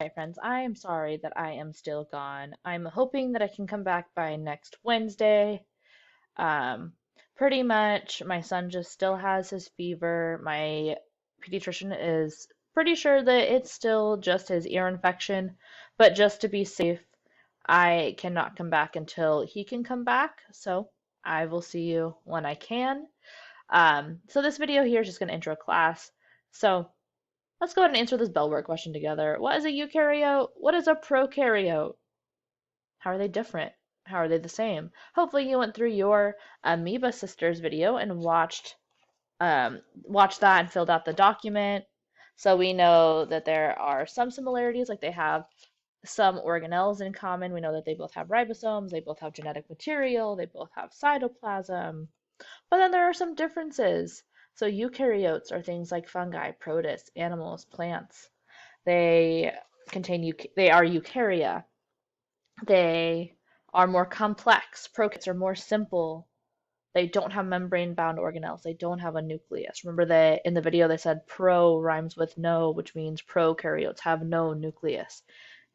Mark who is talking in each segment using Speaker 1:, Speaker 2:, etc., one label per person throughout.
Speaker 1: Hi, friends. I am sorry that I am still gone. I'm hoping that I can come back by next Wednesday. Um, Pretty much, my son just still has his fever. My pediatrician is pretty sure that it's still just his ear infection, but just to be safe, I cannot come back until he can come back. So I will see you when I can. So this video here is just going to intro class. So let's go ahead and answer this Bellwort question together. What is a eukaryote? What is a prokaryote? How are they different? How are they the same? Hopefully you went through your Amoeba Sisters video and watched that and filled out the document. So we know that there are some similarities, like they have some organelles in common. We know that they both have ribosomes, they both have genetic material, they both have cytoplasm. But then there are some differences. So eukaryotes are things like fungi, protists, animals, plants. They they are eukarya. They are more complex. Prokaryotes are more simple. They don't have membrane-bound organelles. They don't have a nucleus. Remember that in the video they said pro rhymes with no, which means prokaryotes have no nucleus.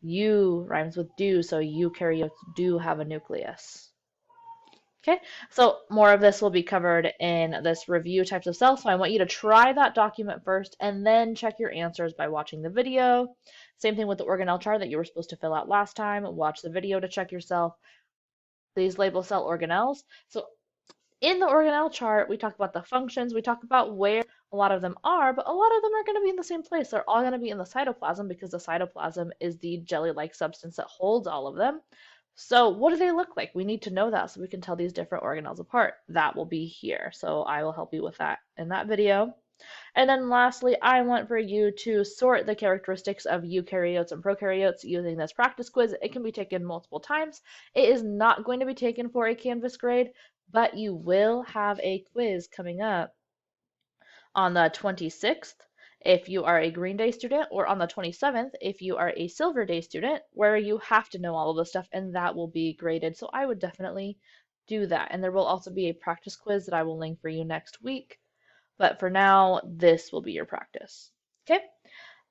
Speaker 1: Eu rhymes with do, so eukaryotes do have a nucleus. Okay, so more of this will be covered in this review types of cells. So I want you to try that document first and then check your answers by watching the video. Same thing with the organelle chart that you were supposed to fill out last time. Watch the video to check yourself. These label cell organelles. So in the organelle chart, we talk about the functions, we talk about where a lot of them are, but a lot of them are going to be in the same place. They're all going to be in the cytoplasm because the cytoplasm is the jelly-like substance that holds all of them. So what do they look like? We need to know that so we can tell these different organelles apart. That will be here. So I will help you with that in that video. And then lastly, I want for you to sort the characteristics of eukaryotes and prokaryotes using this practice quiz. It can be taken multiple times. It is not going to be taken for a Canvas grade, but you will have a quiz coming up on the 26th if you are a Green Day student, or on the 27th if you are a Silver Day student, where you have to know all of this stuff and that will be graded. So I would definitely do that. And there will also be a practice quiz that I will link for you next week. But for now, this will be your practice. Okay?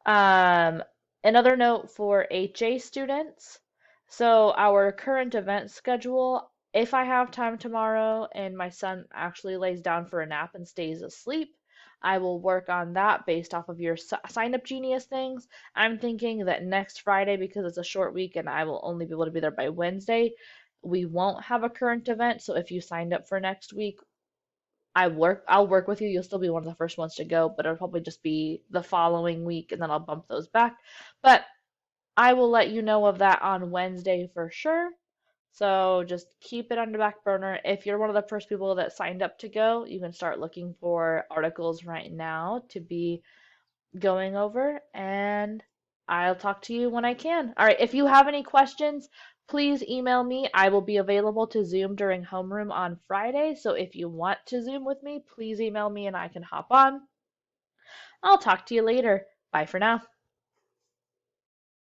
Speaker 1: Um, Another note for HA students. So our current event schedule, if I have time tomorrow and my son actually lays down for a nap and stays asleep, I will work on that based off of your sign up genius things. I'm thinking that next Friday, because it's a short week and I will only be able to be there by Wednesday, we won't have a current event. So if you signed up for next week, I'll work with you. You'll still be one of the first ones to go, but it'll probably just be the following week and then I'll bump those back. But I will let you know of that on Wednesday for sure. So just keep it on the back burner. If you're one of the first people that signed up to go, you can start looking for articles right now to be going over, and I'll talk to you when I can. All right, if you have any questions, please email me. I will be available to Zoom during homeroom on Friday, so if you want to Zoom with me, please email me and I can hop on. I'll talk to you later. Bye for now.